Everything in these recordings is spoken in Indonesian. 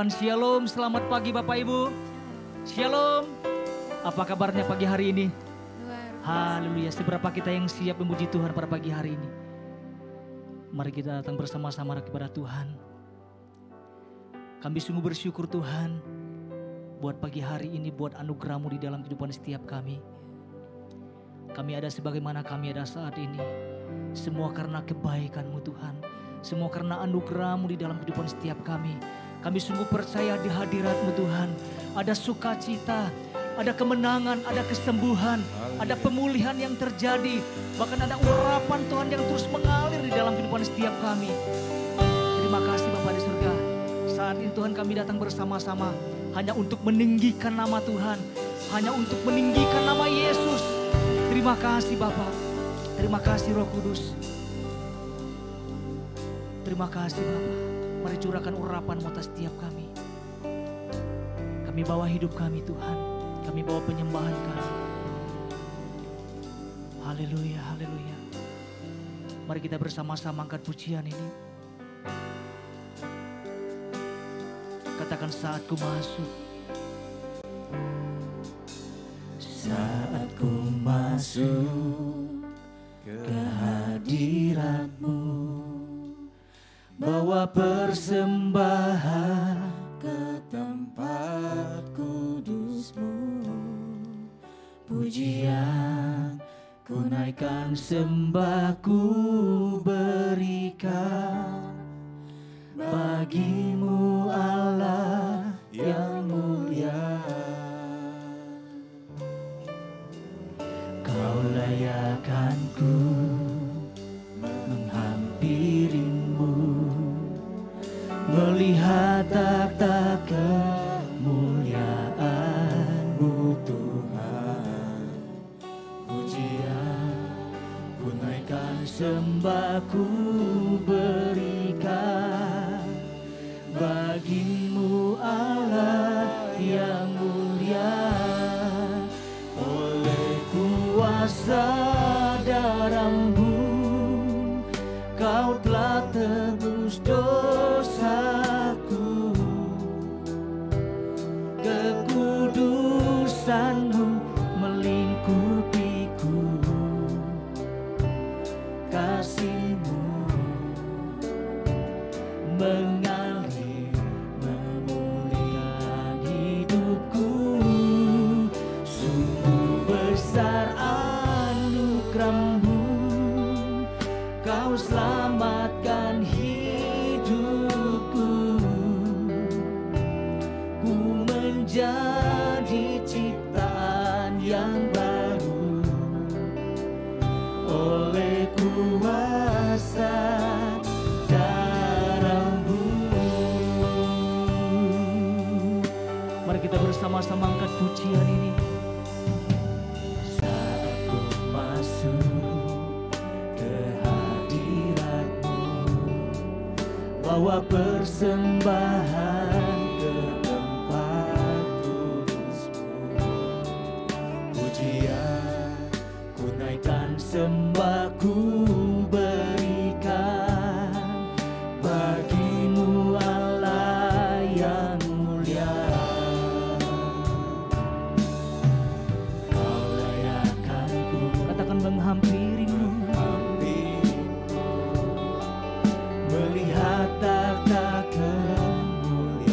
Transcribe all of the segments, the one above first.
Tuhan. Shalom, selamat pagi Bapak Ibu. Shalom. Apa kabarnya pagi hari ini? Haleluya. Seberapa kita yang siap memuji Tuhan pada pagi hari ini? Mari kita datang bersama-sama kepada Tuhan. Kami sungguh bersyukur Tuhan buat pagi hari ini, buat anugerah-Mu di dalam kehidupan setiap kami. Kami ada sebagaimana kami ada saat ini. Semua karena kebaikan-Mu Tuhan. Semua karena anugerah-Mu di dalam kehidupan setiap kami. Kami sungguh percaya di hadirat-Mu Tuhan. Ada sukacita, ada kemenangan, ada kesembuhan, ada pemulihan yang terjadi. Bahkan ada urapan Tuhan yang terus mengalir di dalam kehidupan setiap kami. Terima kasih Bapa di surga. Saat ini Tuhan kami datang bersama-sama hanya untuk meninggikan nama Tuhan. Hanya untuk meninggikan nama Yesus. Terima kasih Bapa. Terima kasih Roh Kudus. Terima kasih Bapa. Mari curahkan urapan-Mu atas setiap kami. Kami bawa hidup kami Tuhan. Kami bawa penyembahan kami. Haleluya, haleluya. Mari kita bersama-sama angkat pujian ini. Katakan saat ku masuk. Saat ku masuk ke hadirat-Mu, bawa persembahan ke tempat kudus-Mu. Pujian ku naikkan, sembah ku berikan bagi-Mu Allah yang mulia. Kau layakanku menghampiri-Mu, melihat takhta kemuliaan-Mu Tuhan. Pujian ku naikkan, sembah ku berikan bagi-Mu Allah yang mulia. Oleh kuasa darah-Mu Kau telah tebus dosaku. Kekudusan-Mu melingkupiku. Kasih-Mu mengalir memulihkan hidupku. Sungguh besar anugerah-Mu, Kau selamatkan hidupku. Ku menjadi ciptaan yang baru oleh kuasa darah-Mu. Mari kita bersama-sama angkat pujian ini. Saat ku masuk ke hadirat-Mu, bawa persembahan ke tempat kudus-Mu. Pujian ku naikkan, sembah ku berikan bagi-Mu Allah yang mulia. Kau layakanku Katakan menghampiri-Mu. melihat takhta kemuliaan.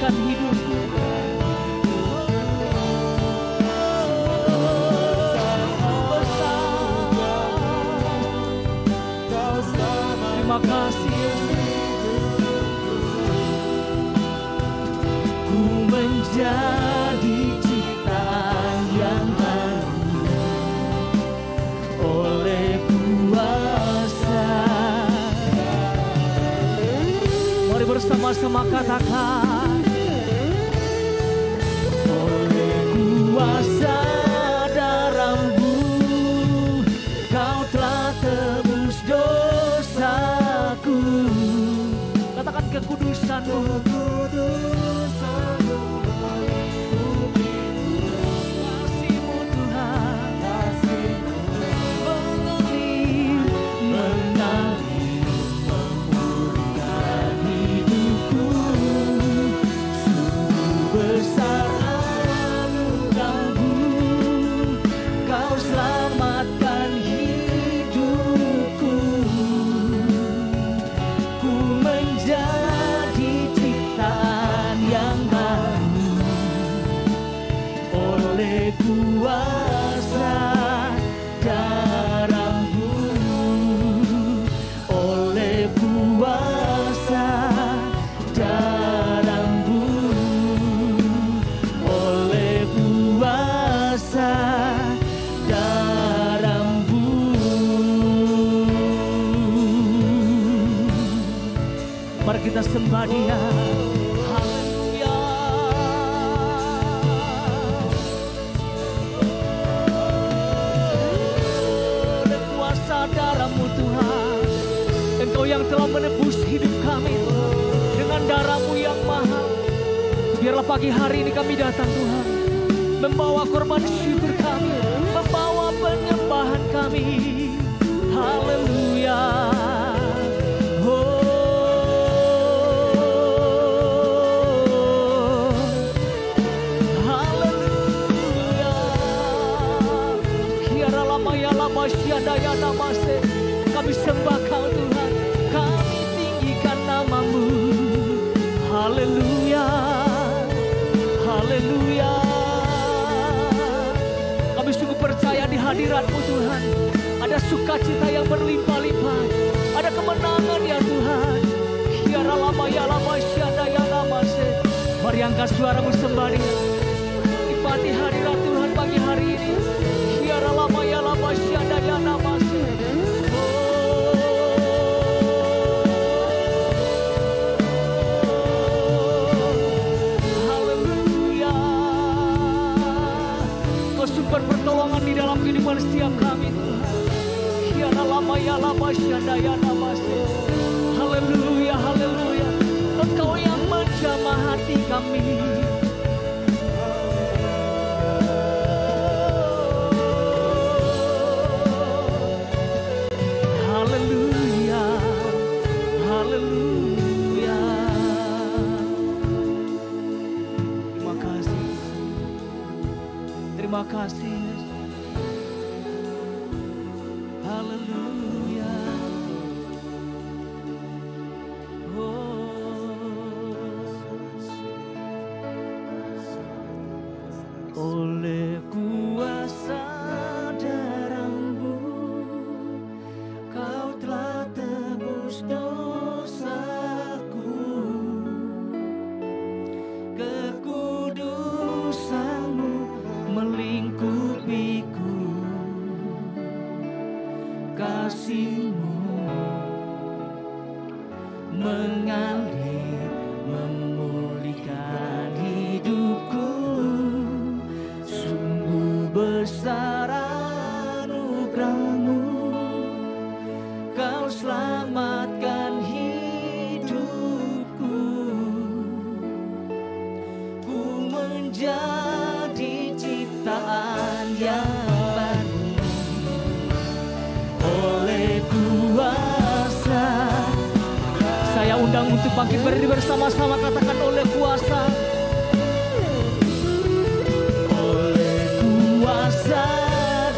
selamatkan hidupku. Terima kasih Yesus. Ku menjadi ciptaan yang baru oleh kuasa. Mari bersama-sama katakan, Oleh kuasa darah-Mu, Kau telah tebus dosaku. katakan kekudusan-Mu. Kudusan-Mu meliputi Kasih-Mu Tuhan kasih-Mu mengalir. mengalir memulihkan hidupku. Sungguh besar anugerah-Mu, Kau selamatkan hidupku. Ku menjadi ciptaan yang baru oleh kuasa darah-Mu, oleh kuasa darah-Mu, oleh kuasa darah-Mu. Mari kita sembah Dia. Haleluya. Oleh kuasa darah-Mu Tuhan, Engkau yang telah menebus hidup kami dengan darah-Mu yang mahal. Biarlah pagi hari ini kami datang Tuhan, membawa korban syukur kami, membawa penyembahan kami. Haleluya. Kami sembah Kau Tuhan, kami tinggikan nama-Mu. Haleluya, haleluya. Kami sungguh percaya di hadirat-Mu Tuhan, ada sukacita yang berlimpah-limpah, ada kemenangan ya Tuhan. Kiara lama ya lama syada ya lama se. Mari angkat suara-Mu sembah Dia. Nikmati hadirat Tuhan pagi hari ini. Kiara lama ya lama syada ya lama se. Haleluya. Kau sumber pertolongan di dalam kehidupan setiap kami Tuhan. Kiara lama ya lama syada ya lama se. Haleluya, haleluya. Engkau yang menjamah hati kami. Haleluya, haleluya. Terima kasih, terima kasih Yesus. Haleluya. Oleh kuasa darah-Mu, Kau telah tebus dosaku. Kekudusan-Mu melingkupiku. Kasih-Mu mengalir memulihkan hidupku. Sungguh besar anugerah-Mu, Kau selamatkan hidupku. Ku menjadi ciptaan yang baru oleh kuasa. Saya undang untuk bangkit berdiri bersama-sama, katakan oleh kuasa. Oleh kuasa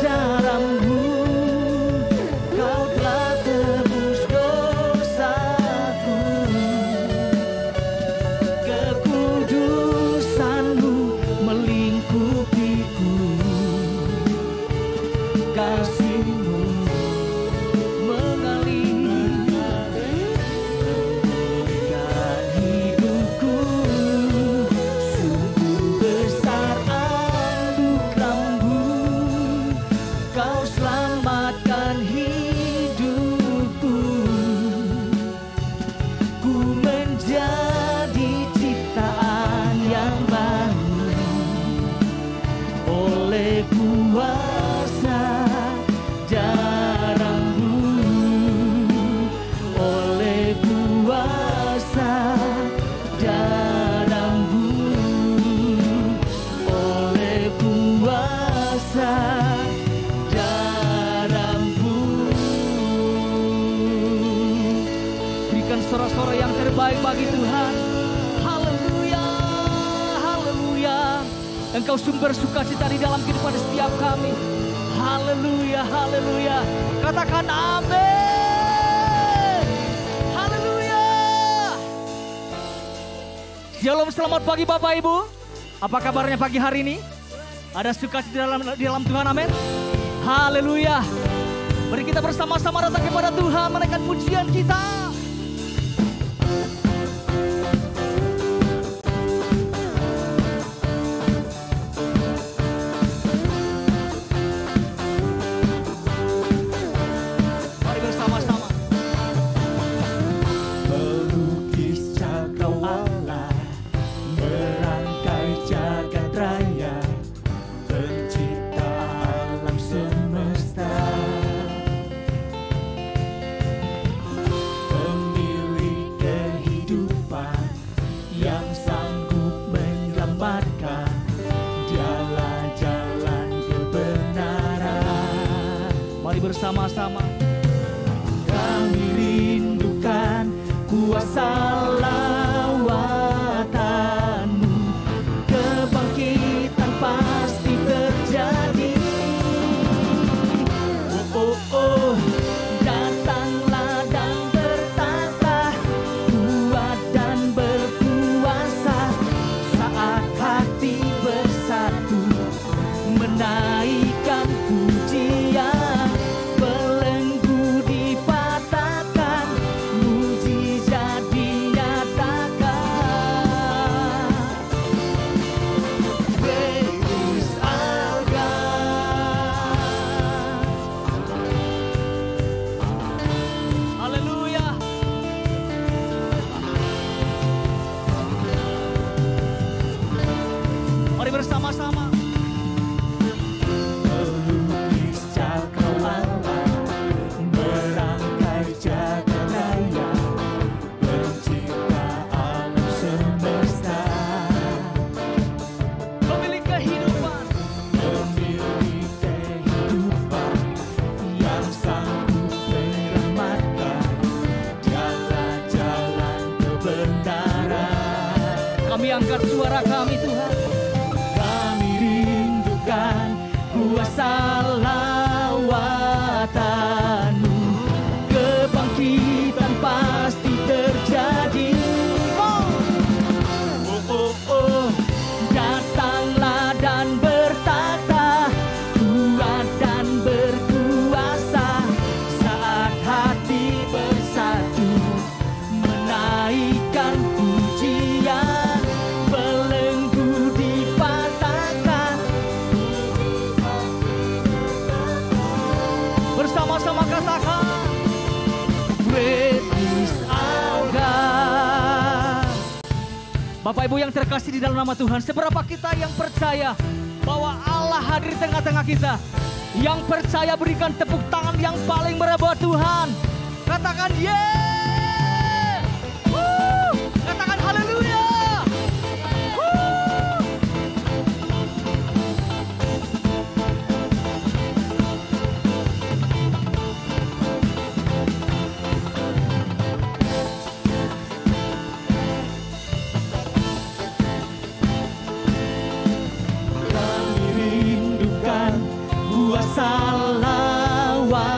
darah-Mu, Kau telah tebus dosaku. Kekudusan sorak-sorai yang terbaik bagi Tuhan. Haleluya, haleluya. Engkau sumber sukacita di dalam kehidupan setiap kami. Haleluya, haleluya. Katakan amin. Haleluya. Shalom, selamat pagi Bapak Ibu. Apa kabarnya pagi hari ini? Ada sukacita di dalam Tuhan, amin. Haleluya. Mari kita bersama-sama datang kepada Tuhan, menaikkan pujian kita. Bersama-sama kami rindukan kuasa lawatan-Mu, kebangkitan pasti terjadi. Oh, datanglah dan bertata, kuat dan berkuasa, saat hati bersatu menaikkan pujian. Bersama-sama melukis cakrawala, merangkai jagat raya, pencipta alam semesta, pemilik kehidupan yang sanggup menyelamatkan jalan-jalan kebenaran. Kami angkat suara kami Tuhan, kuasa lawatan-Mu, kebangkitan pasti terjadi. Oh, datanglah dan bertata, kuat dan berkuasa, saat hati bersatu menaikkan pujian, belenggu dipatahkan. Bersama-sama katakan, great is our God. Bapak Ibu yang terkasih di dalam nama Tuhan, seberapa kita yang percaya bahwa Allah hadir di tengah-tengah kita? Yang percaya berikan tepuk tangan yang paling meriah buat Tuhan. Katakan yeah. Katakan haleluya. Kuasa lawatan-Mu,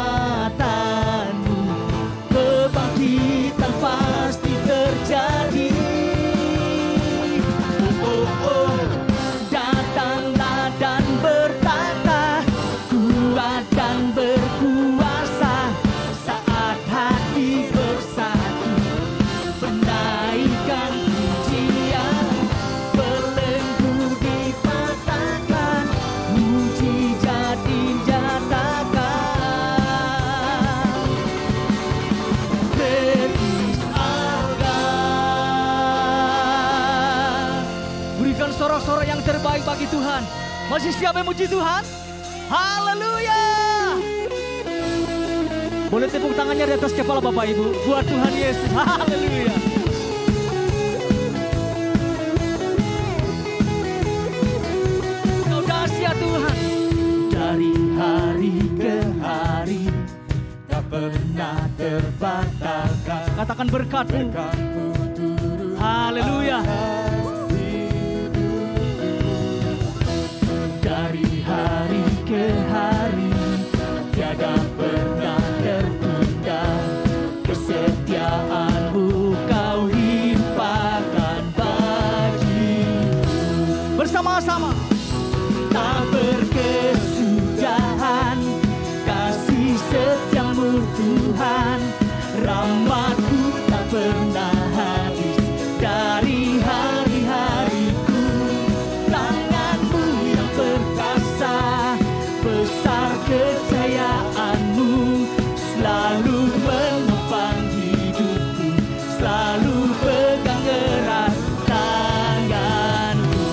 kebangkitan pasti terjadi. Oh, datanglah dan bertata, kuat dan berkuasa, saat hati bersatu menaikkan pujian, belenggu dipatahkan, mujizat dinyatakan. Great is our God. Berikan sorak-sorai yang terbaik bagi Tuhan. Masih siap memuji Tuhan? Haleluya. Boleh tepuk tangannya di atas kepala Bapak Ibu buat Tuhan Yesus. Haleluya. Kau dahsyat Tuhan. Dari hari ke hari pernah terbatalkan. Katakan berkat-Mu. Berkat-Mu turun Haleluya. atas hidupku. Dari hari ke hari tiada pernah tertunda, kesetiaan-Mu Kau limpahkan bagiku. Bersama-sama. Tak berkesudahan kasih setia-Mu Tuhan, rahmat-Mu tak pernah habis dari hari-hariku. Tangan-Mu yang perkasa, besar kejayaan-Mu selalu menopang hidupku, selalu pegang erat tangan-Mu.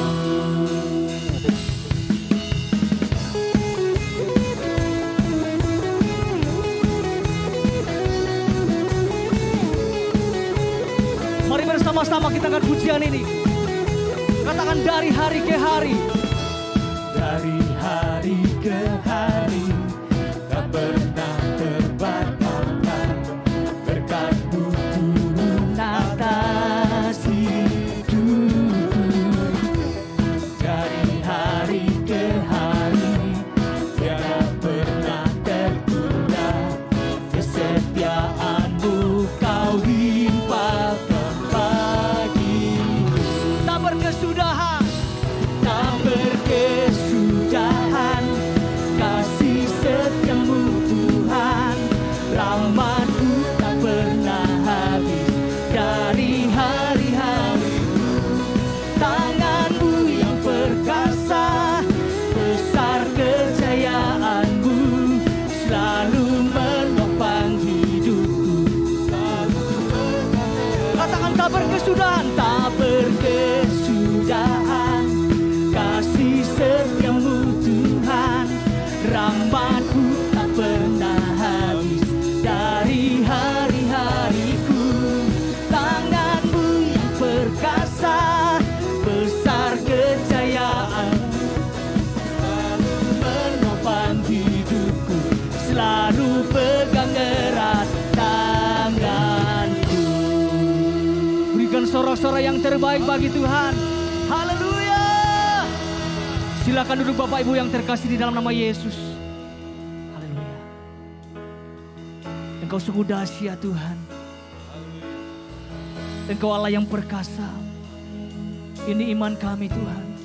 Mari bersama-sama kita angkat pujian ini. Katakan dari hari ke hari. Dari hari ke hari tak pernah terbatalkan, berkat-Mu turun atas hidupku. Dari hari ke hari tiada pernah tertunda, kesetiaan-Mu Kau limpahkan bagiku. Tak berkesudahan. Tak berkesudahan kasih setia-Mu Tuhan, rahmat-Mu tak pernah habis dari hari-hariku. Tangan-Mu yang perkasa, besar kejayaan-Mu selalu menopang hidupku, selalu Katakan tak berkesudahan. tak berkesudahan kasih setia-Mu Tuhan, rahmat-Mu tak pernah habis dari hari-hariku. Tangan-Mu yang perkasa, besar kejayaan-Mu selalu menopang hidupku, selalu pegang erat tanganku. Berikan sorak-sorai yang terbaik bagi Tuhan. Haleluya. Silakan duduk Bapak Ibu yang terkasih di dalam nama Yesus. Haleluya. Engkau sungguh dahsyat Tuhan. Engkau Allah yang perkasa. Ini iman kami Tuhan.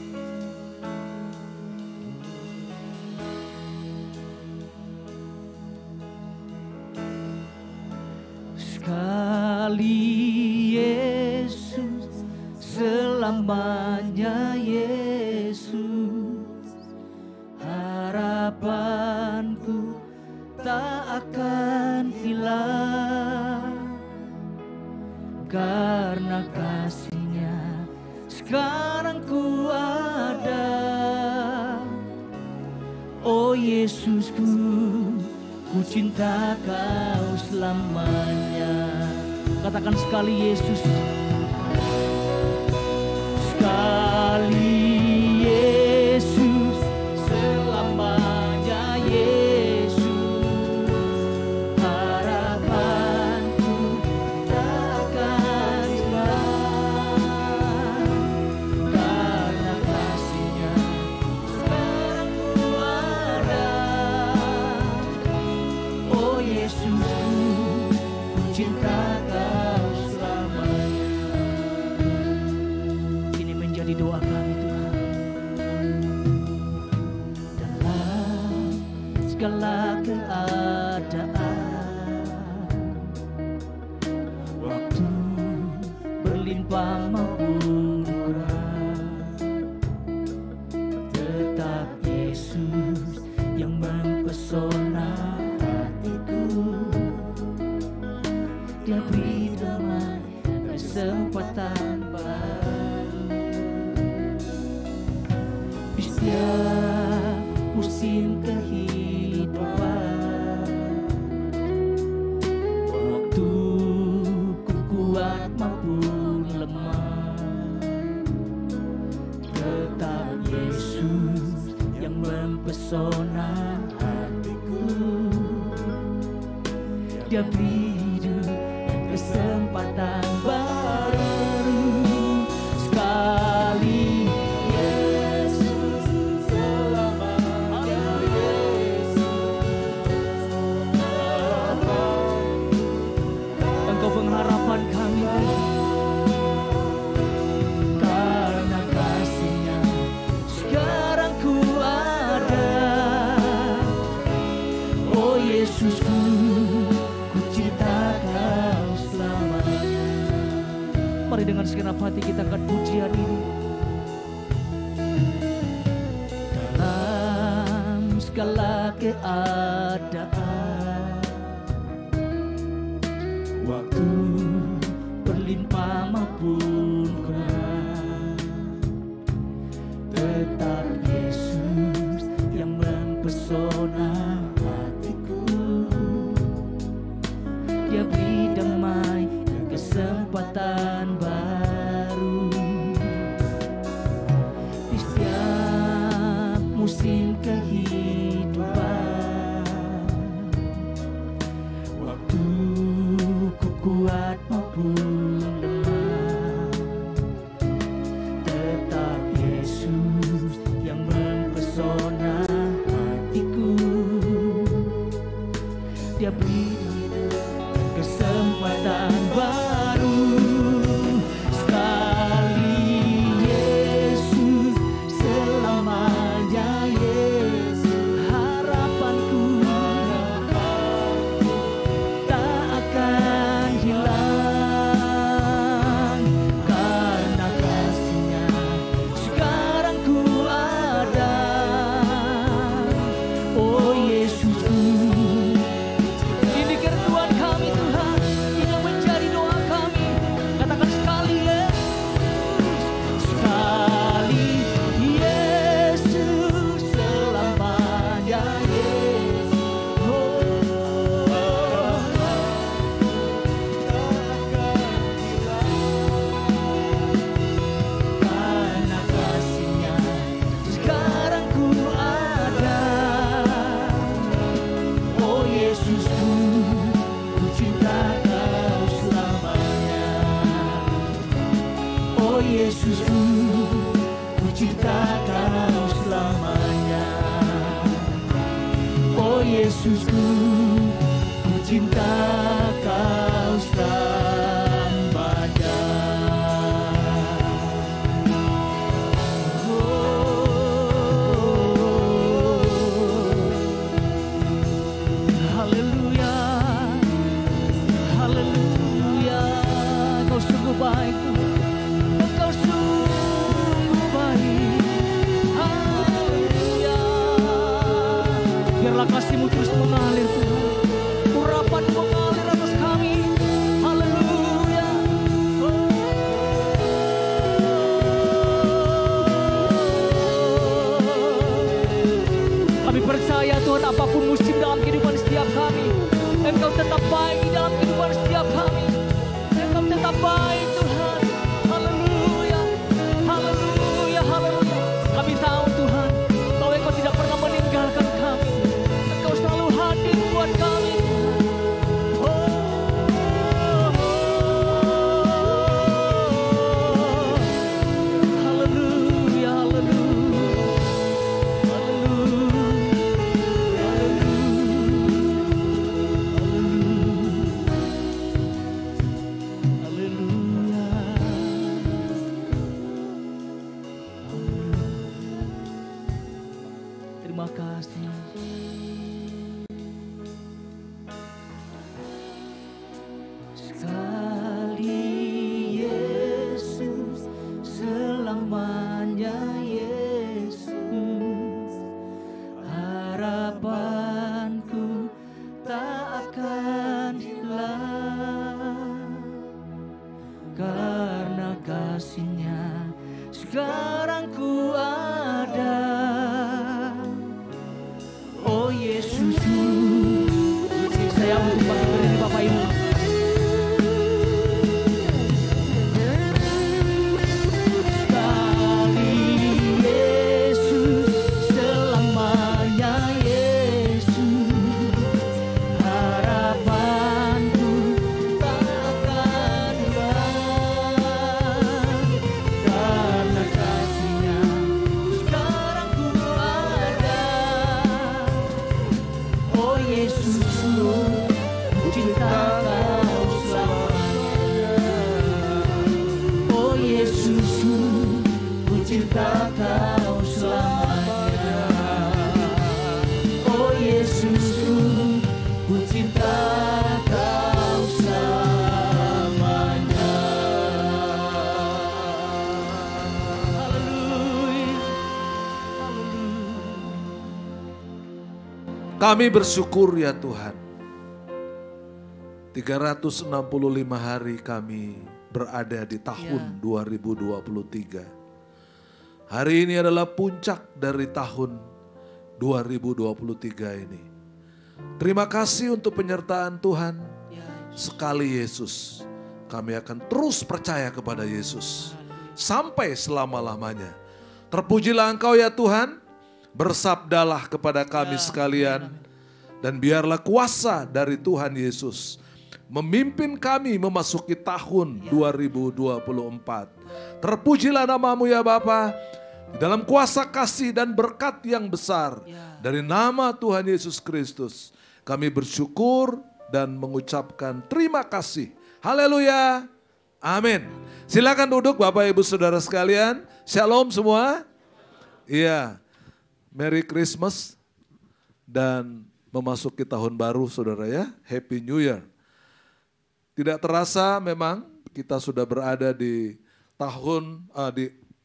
Sekali Yesus, selamanya Yesus, harapanku tak akan hilang, karena kasih-Nya sekarang ku ada. Oh Yesusku, ku cinta Kau selamanya. Katakan sekali Yesus. Sekali Yesus, selamanya Yesus, harapanku tak akan hilang, karena kasih-Nya sekarang ku ada. Oh Yesusku, ku cinta Kau selamanya. Ini menjadi doa kami Tuhan. Dalam segala keadaan, waktu berlimpah maupun kurang, tetap Yesus yang mempesona hatiku. Dia beri damai kesempatan baru di setiap musim kehidupan. Waktu ku kuat maupun lemah, Dia beri hidup dan kesempatan baru. Sekali Yesus selamanya, Engkau pengharapan kami, karena kasih-Nya sekarang ku ada. Oh Yesusku, ku cinta Kau selamanya. Mari dengan segenap hati kita akan pujian ini. Dalam segala keadaan, waktu berlimpah maupun kurang, tetap Yesus yang mempesona hatiku. Dia beri damai dan kesempatan baru di setiap musim kehidupan. Waktu ku kuat maupun lemah, tetap Yesus yang mempesona hatiku. Dia beri kesempatan baru. Sekali Yesus selamanya, Yesus harapanku tak akan hilang, karena kasih-Nya sekarang ku ada. Oh Yesusku, ini kerinduan kami Tuhan, ini menjadi doa kami. Katakan sekali Yesus, sekali Yesus selamanya, Yesus. Karena kasih-Nya sekarang ku ada. Oh Yesusku, ku cinta Kau selamanya. Oh Yesusku, ku cinta Kau selamanya. Oh Yesusku, ku cinta Kau selamanya. Haleluya, haleluya. Engkau sungguh baik Tuhan, Engkau sungguh baik. Haleluya. Biarlah kasih-Mu terus mengalir Tuhan, urapan-Mu mengalir atas kami. Haleluya. Kami percaya Tuhan, apapun musim dalam kehidupan setiap kami, Engkau tetap baik di dalam kehidupan setiap kami. Engkau tetap baik Tuhan. Haleluya, haleluya, haleluya. Kami tahu Tuhan, bahwa Engkau tidak pernah meninggalkan kami. Engkau selalu hadir buat kami. Haleluya, haleluya. Terima kasih. Sekali Yesus selamanya, Yesus harapanku tak akan hilang, karena kasih-Nya sekarang ku ada. Oh Yesusku, saya untuk berdiri Bapak Ibu. Sekali Yesus selamanya, Yesus harapan cinta Kau selamanya. Oh Yesusku, ku cinta Kau selamanya. Oh Yesusku, ku cinta Kau selamanya. Haleluya. Kami bersyukur ya Tuhan. 365 hari kami berada di tahun 2023. Hari ini adalah puncak dari tahun 2023 ini. Terima kasih untuk penyertaan Tuhan. Sekali Yesus, kami akan terus percaya kepada Yesus sampai selama-lamanya. Terpujilah Engkau ya Tuhan, bersabdalah kepada kami sekalian, dan biarlah kuasa dari Tuhan Yesus memimpin kami memasuki tahun 2024. Terpujilah namamu ya Bapa, di dalam kuasa kasih dan berkat yang besar dari nama Tuhan Yesus Kristus. Kami bersyukur dan mengucapkan terima kasih. Haleluya. Amin. Silakan duduk Bapak Ibu Saudara sekalian. Shalom semua. Iya. Merry Christmas dan memasuki tahun baru Saudara ya. Happy New Year. Tidak terasa memang kita sudah berada di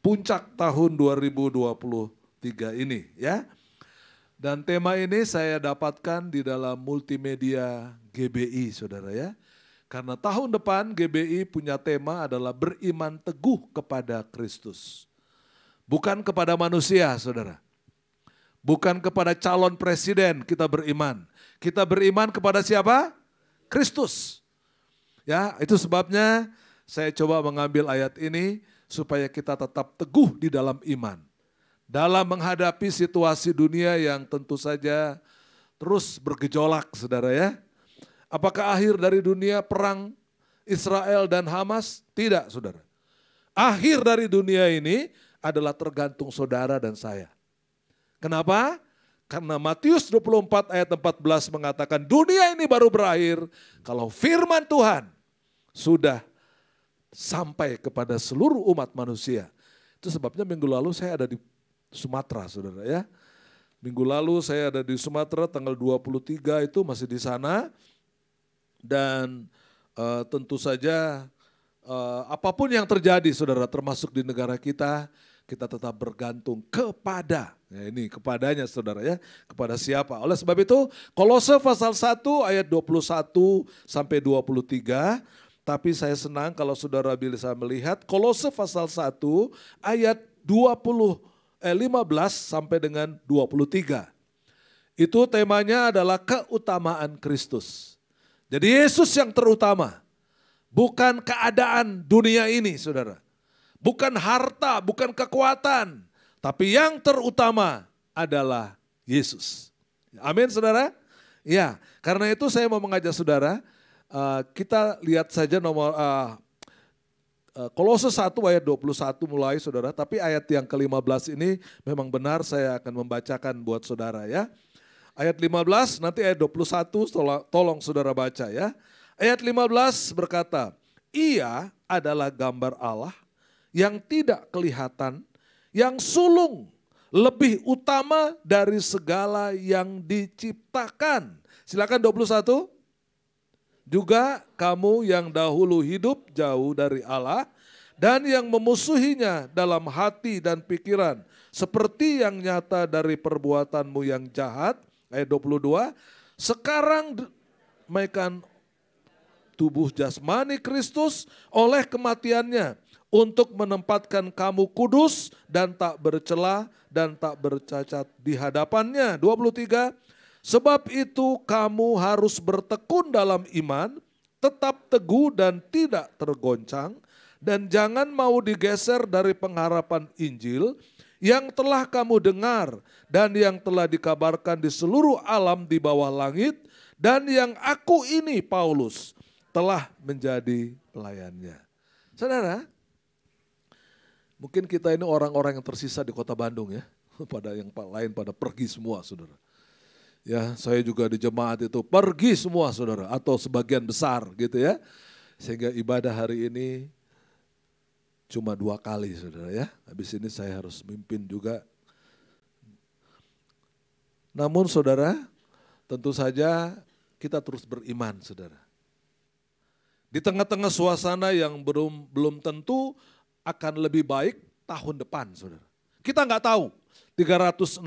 puncak tahun 2023 ini ya. Dan tema ini saya dapatkan di dalam multimedia GBI Saudara ya. Karena tahun depan GBI punya tema adalah beriman teguh kepada Kristus. Bukan kepada manusia Saudara. Bukan kepada calon presiden kita beriman. Kita beriman kepada siapa? Kristus. Ya, itu sebabnya saya coba mengambil ayat ini supaya kita tetap teguh di dalam iman. Dalam menghadapi situasi dunia yang tentu saja terus bergejolak Saudara ya. Apakah akhir dari dunia perang Israel dan Hamas? Tidak Saudara. Akhir dari dunia ini adalah tergantung saudara dan saya. Kenapa? Karena Matius 24 ayat 14 mengatakan dunia ini baru berakhir kalau firman Tuhan sudah sampai kepada seluruh umat manusia. Itu sebabnya minggu lalu saya ada di Sumatera Saudara ya. Minggu lalu saya ada di Sumatera tanggal 23 itu masih di sana. Dan tentu saja apapun yang terjadi Saudara termasuk di negara kita tetap bergantung kepada, ya ini kepadanya Saudara ya, kepada siapa. Oleh sebab itu Kolose pasal 1 ayat 21 sampai 23, tapi saya senang kalau Saudara bisa melihat Kolose pasal 1 ayat 15 sampai dengan 23. Itu temanya adalah keutamaan Kristus. Jadi Yesus yang terutama, bukan keadaan dunia ini Saudara. Bukan harta, bukan kekuatan, tapi yang terutama adalah Yesus. Amin Saudara? Ya, karena itu saya mau mengajak Saudara, kita lihat saja nomor Kolose 1 ayat 21 mulai Saudara, tapi ayat yang ke-15 ini memang benar saya akan membacakan buat Saudara ya. Ayat 15 nanti ayat 21 tolong Saudara baca ya. Ayat 15 berkata, Ia adalah gambar Allah yang tidak kelihatan, yang sulung, lebih utama dari segala yang diciptakan. Silakan 21. Juga kamu yang dahulu hidup jauh dari Allah dan yang memusuhinya dalam hati dan pikiran, seperti yang nyata dari perbuatanmu yang jahat. Ayat 22, sekarang menaikkan tubuh jasmani Kristus oleh kematiannya untuk menempatkan kamu kudus dan tak bercela dan tak bercacat di hadapannya. 23, sebab itu kamu harus bertekun dalam iman, tetap teguh dan tidak tergoncang, dan jangan mau digeser dari pengharapan Injil yang telah kamu dengar dan yang telah dikabarkan di seluruh alam di bawah langit, dan yang aku ini Paulus telah menjadi pelayannya. Saudara, mungkin kita ini orang-orang yang tersisa di kota Bandung ya, pada yang lain pada pergi semua Saudara. Ya, saya juga di jemaat itu pergi semua saudara, atau sebagian besar gitu ya. Sehingga ibadah hari ini cuma 2 kali saudara ya. Habis ini saya harus mimpin juga. Namun saudara, tentu saja kita terus beriman saudara. Di tengah-tengah suasana yang belum tentu akan lebih baik tahun depan saudara. Kita nggak tahu 365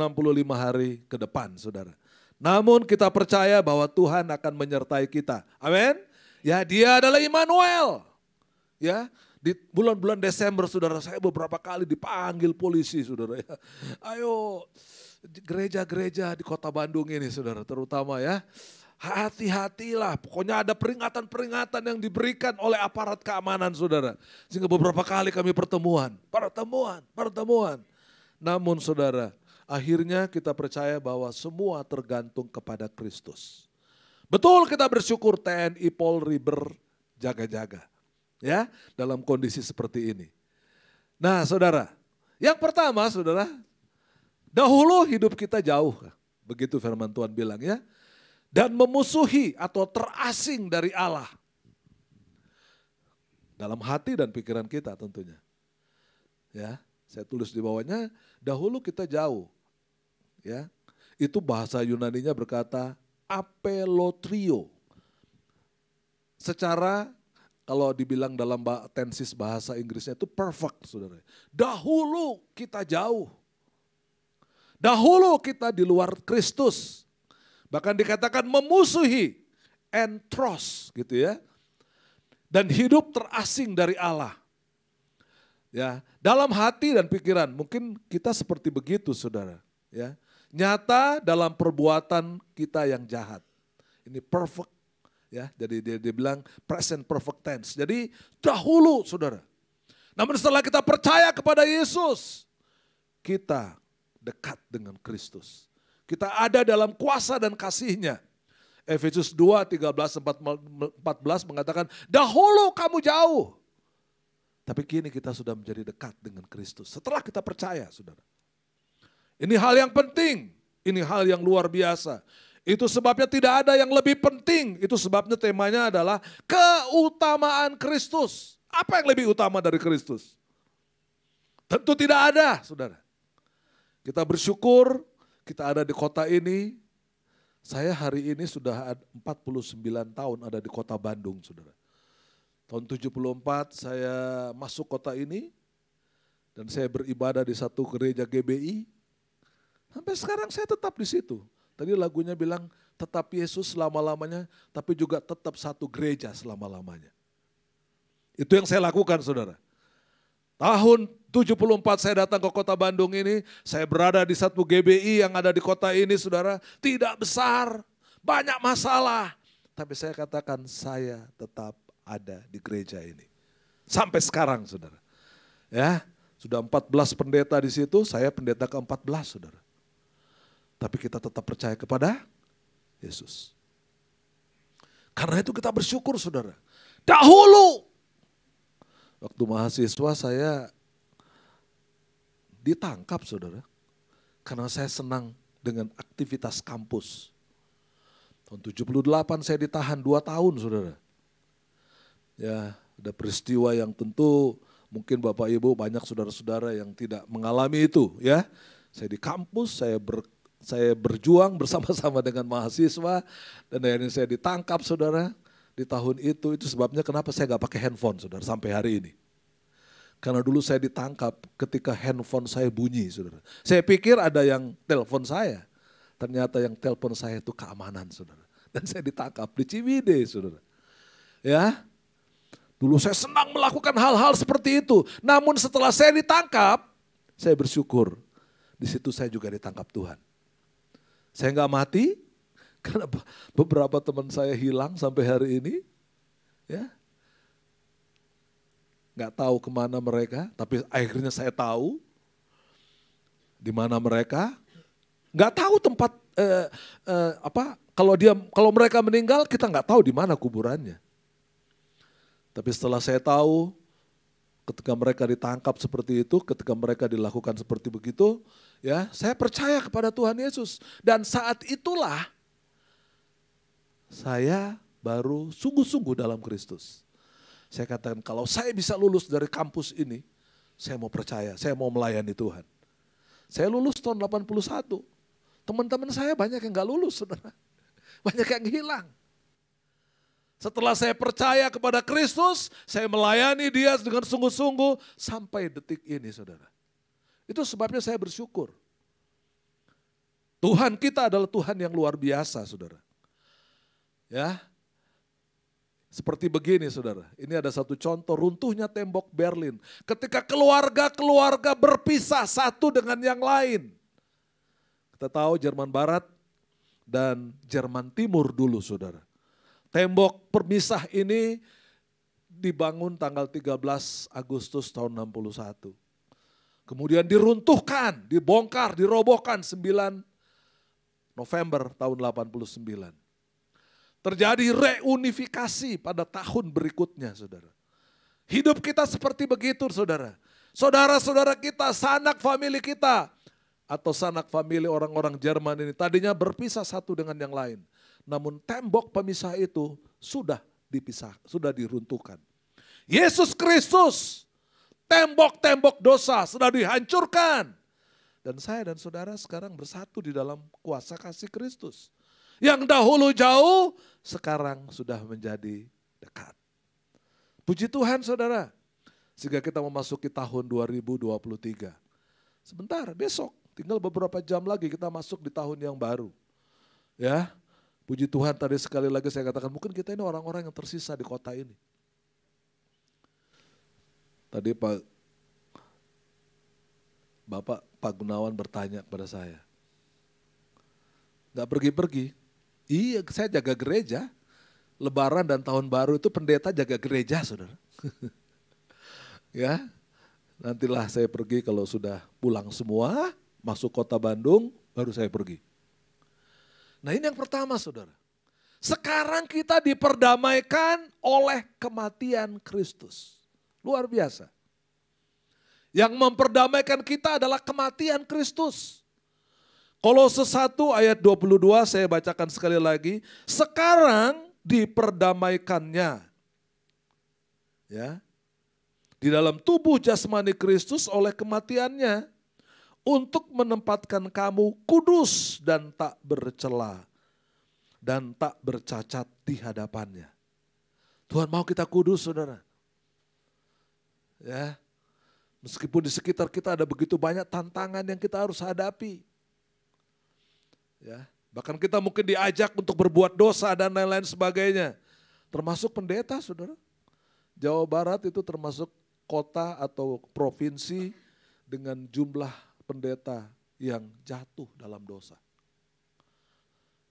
hari ke depan saudara. Namun kita percaya bahwa Tuhan akan menyertai kita. Amin. Ya, Dia adalah Immanuel. Ya, di bulan-bulan Desember saudara, saya beberapa kali dipanggil polisi saudara ya. Ayo gereja-gereja di kota Bandung ini saudara, terutama ya. Hati-hatilah, pokoknya ada peringatan-peringatan yang diberikan oleh aparat keamanan saudara. Sehingga beberapa kali kami pertemuan. Namun saudara, akhirnya kita percaya bahwa semua tergantung kepada Kristus. Betul, kita bersyukur TNI Polri berjaga-jaga ya dalam kondisi seperti ini. Nah saudara, yang pertama saudara, dahulu hidup kita jauh, begitu firman Tuhan bilang ya. Dan memusuhi atau terasing dari Allah. Dalam hati dan pikiran kita tentunya. Ya, saya tulis di bawahnya, dahulu kita jauh. Ya, itu bahasa Yunaninya berkata apelotrio. Secara kalau dibilang dalam tensis bahasa Inggrisnya itu perfect saudara. Dahulu kita jauh. Dahulu kita di luar Kristus. Bahkan dikatakan memusuhi, entros gitu ya. Dan hidup terasing dari Allah. Ya, dalam hati dan pikiran mungkin kita seperti begitu saudara. Ya, nyata dalam perbuatan kita yang jahat. Ini perfect ya. Jadi dia bilang present perfect tense. Jadi dahulu saudara. Namun setelah kita percaya kepada Yesus, kita dekat dengan Kristus. Kita ada dalam kuasa dan kasih-Nya. Efesus 2, 13, 14 mengatakan, dahulu kamu jauh. Tapi kini kita sudah menjadi dekat dengan Kristus. Setelah kita percaya, saudara. Ini hal yang penting, ini hal yang luar biasa. Itu sebabnya tidak ada yang lebih penting. Itu sebabnya temanya adalah keutamaan Kristus. Apa yang lebih utama dari Kristus? Tentu tidak ada, saudara. Kita bersyukur, kita ada di kota ini. Saya hari ini sudah 49 tahun ada di kota Bandung, saudara. Tahun 74 saya masuk kota ini dan saya beribadah di satu gereja GBI. Sampai sekarang saya tetap di situ. Tadi lagunya bilang tetap Yesus selama-lamanya, tapi juga tetap satu gereja selama-lamanya. Itu yang saya lakukan, saudara. Tahun 74 saya datang ke kota Bandung ini, saya berada di satu GBI yang ada di kota ini saudara, tidak besar, banyak masalah. Tapi saya katakan saya tetap ada di gereja ini. Sampai sekarang saudara. Ya, sudah 14 pendeta di situ, saya pendeta ke-14 saudara. Tapi kita tetap percaya kepada Yesus. Karena itu kita bersyukur saudara. Dahulu waktu mahasiswa saya ditangkap saudara. Karena saya senang dengan aktivitas kampus. Tahun 78 saya ditahan 2 tahun saudara. Ya, ada peristiwa yang tentu mungkin Bapak Ibu banyak saudara-saudara yang tidak mengalami itu ya. Saya di kampus, saya berjuang bersama-sama dengan mahasiswa dan akhirnya saya ditangkap saudara. Di tahun itu sebabnya kenapa saya gak pakai handphone saudara sampai hari ini. Karena dulu saya ditangkap ketika handphone saya bunyi saudara. Saya pikir ada yang telepon saya. Ternyata yang telepon saya itu keamanan saudara. Dan saya ditangkap di Ciwidey saudara. Ya, dulu saya senang melakukan hal-hal seperti itu. Namun setelah saya ditangkap, saya bersyukur. Di situ saya juga ditangkap Tuhan. Saya gak mati. Karena beberapa teman saya hilang sampai hari ini, ya, nggak tahu kemana mereka. Tapi akhirnya saya tahu di mana mereka. Nggak tahu tempat kalau mereka meninggal kita nggak tahu di mana kuburannya. Tapi setelah saya tahu, ketika mereka ditangkap seperti itu, ketika mereka dilakukan seperti begitu, Ya, saya percaya kepada Tuhan Yesus. Dan saat itulah saya baru sungguh-sungguh dalam Kristus. Saya katakan kalau saya bisa lulus dari kampus ini, saya mau percaya, saya mau melayani Tuhan. Saya lulus tahun 81. Teman-teman saya banyak yang gak lulus, saudara. Banyak yang hilang. Setelah saya percaya kepada Kristus, saya melayani dia dengan sungguh-sungguh sampai detik ini, saudara. Itu sebabnya saya bersyukur. Tuhan kita adalah Tuhan yang luar biasa, saudara. Ya, seperti begini, saudara. Ini ada satu contoh runtuhnya tembok Berlin. Ketika keluarga-keluarga berpisah satu dengan yang lain. Kita tahu Jerman Barat dan Jerman Timur dulu, saudara. Tembok permisah ini dibangun tanggal 13 Agustus tahun 61. Kemudian diruntuhkan, dibongkar, dirobohkan 9 November tahun 89. Terjadi reunifikasi pada tahun berikutnya, saudara. Hidup kita seperti begitu, saudara. Saudara-saudara kita, sanak famili kita, atau sanak famili orang-orang Jerman ini tadinya berpisah satu dengan yang lain. Namun tembok pemisah itu sudah dipisah, sudah diruntuhkan. Yesus Kristus, tembok-tembok dosa sudah dihancurkan. Dan saya dan saudara sekarang bersatu di dalam kuasa kasih Kristus. Yang dahulu jauh, sekarang sudah menjadi dekat. Puji Tuhan, saudara. Sehingga kita memasuki tahun 2023. Sebentar, besok, tinggal beberapa jam lagi kita masuk di tahun yang baru. Ya, puji Tuhan, tadi sekali lagi saya katakan, mungkin kita ini orang-orang yang tersisa di kota ini. Tadi Pak Gunawan bertanya kepada saya. Gak pergi-pergi. Iya, saya jaga gereja. Lebaran dan tahun baru itu pendeta jaga gereja, saudara. Ya, nantilah saya pergi kalau sudah pulang semua, masuk kota Bandung, baru saya pergi. Nah ini yang pertama, saudara. Sekarang kita diperdamaikan oleh kematian Kristus. Luar biasa. Yang memperdamaikan kita adalah kematian Kristus. Kolose 1 ayat 22 saya bacakan sekali lagi. Sekarang diperdamaikannya. Ya. Di dalam tubuh jasmani Kristus oleh kematiannya. Untuk menempatkan kamu kudus dan tak bercela. Dan tak bercacat di hadapannya. Tuhan mau kita kudus, saudara. Ya, meskipun di sekitar kita ada begitu banyak tantangan yang kita harus hadapi. Ya, bahkan kita mungkin diajak untuk berbuat dosa dan lain-lain sebagainya. Termasuk pendeta, saudara. Jawa Barat itu termasuk kota atau provinsi dengan jumlah pendeta yang jatuh dalam dosa.